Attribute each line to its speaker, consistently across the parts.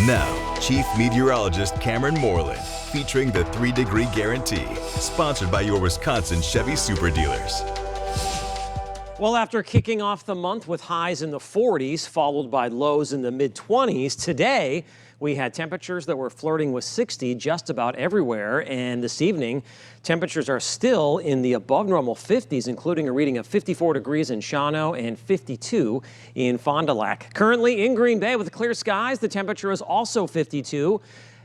Speaker 1: Now, Chief Meteorologist Cameron Moreland, featuring the 3-Degree Guarantee, sponsored by your Wisconsin Chevy Super Dealers.
Speaker 2: Well, after kicking off the month with highs in the 40s, followed by lows in the mid-20s, today we had temperatures that were flirting with 60 just about everywhere. And this evening, temperatures are still in the above normal 50s, including a reading of 54 degrees in Shawano and 52 in Fond du Lac. Currently in Green Bay with clear skies, the temperature is also 52.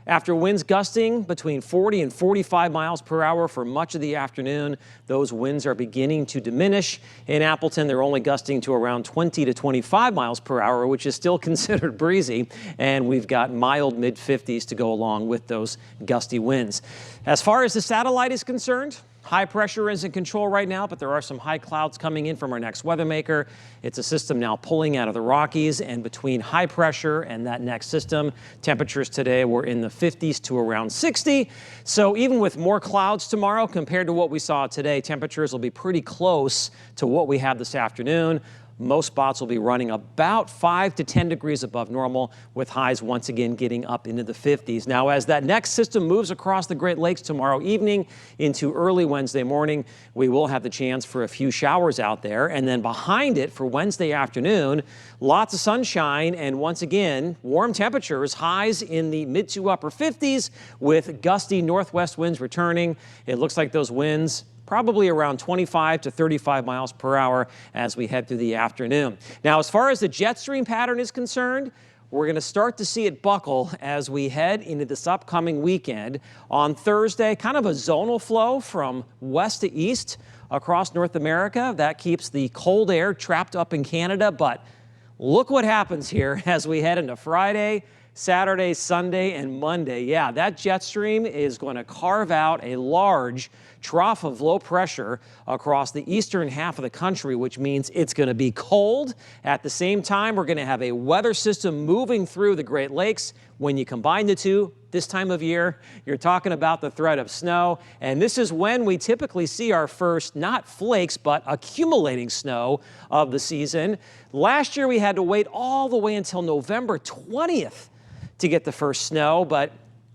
Speaker 2: After winds gusting between 40 and 45 miles per hour for much of the afternoon, those winds are beginning to diminish. In Appleton, they're only gusting to around 20 to 25 miles per hour, which is still considered breezy. And we've got mild mid-50s to go along with those gusty winds. As far as the satellite is concerned, high pressure is in control right now, but there are some high clouds coming in from our next weather maker. It's a system now pulling out of the Rockies, and between high pressure and that next system, temperatures today were in the 50s to around 60. So even with more clouds tomorrow compared to what we saw today, temperatures will be pretty close to what we have this afternoon. Most spots will be running about 5 to 10 degrees above normal, with highs once again getting up into the 50s. Now, as that next system moves across the Great Lakes tomorrow evening into early Wednesday morning, we will have the chance for a few showers out there. And then behind it for Wednesday afternoon, lots of sunshine and once again, warm temperatures, highs in the mid to upper 50s with gusty northwest winds returning. It looks like those winds probably around 25 to 35 miles per hour as we head through the afternoon. Now, as far as the jet stream pattern is concerned, we're going to start to see it buckle as we head into this upcoming weekend. On Thursday, kind of a zonal flow from west to east across North America. That keeps the cold air trapped up in Canada. But look what happens here as we head into Friday, Saturday, Sunday, and Monday. Yeah, that jet stream is going to carve out a large trough of low pressure across the eastern half of the country, which means it's going to be cold. At the same time, we're going to have a weather system moving through the Great Lakes. When you combine the two, this time of year, you're talking about the threat of snow. And this is when we typically see our first, not flakes, but accumulating snow of the season. Last year, we had to wait all the way until November 20th to get the first snow, but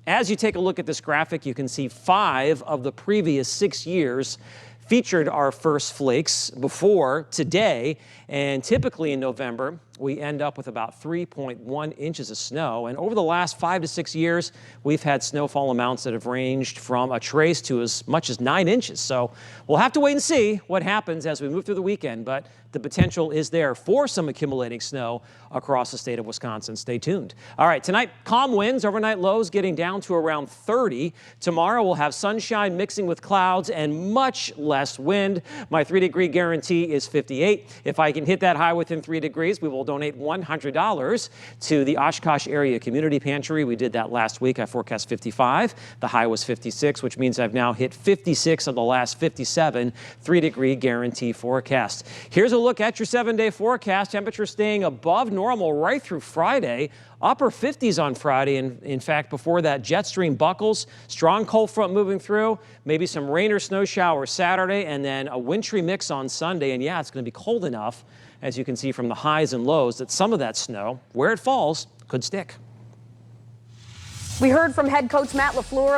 Speaker 2: as you take a look at this graphic, you can see 5 of the previous 6 years featured our first flakes before today, and typically in November, we end up with about 3.1 inches of snow. And over the last 5 to 6 years, we've had snowfall amounts that have ranged from a trace to as much as 9 inches. So we'll have to wait and see what happens as we move through the weekend, but the potential is there for some accumulating snow across the state of Wisconsin. Stay tuned. All right, tonight, calm winds, overnight lows getting down to around 30. Tomorrow, we'll have sunshine mixing with clouds and much less wind. My 3-degree guarantee is 58. If I can hit that high within 3 degrees, we will donate $100 to the Oshkosh Area Community Pantry. We did that last week. I forecast 55. The high was 56, which means I've now hit 56 of the last 57 3-degree guarantee forecasts. Here's a look at your 7-day forecast. Temperature staying above normal right through Friday. Upper 50s on Friday. And in fact, before that jet stream buckles, strong cold front moving through, maybe some rain or snow showers Saturday, and then a wintry mix on Sunday. And yeah, it's going to be cold enough, as you can see from the highs and lows, that some of that snow, where it falls, could stick.
Speaker 3: We heard from head coach Matt LaFleur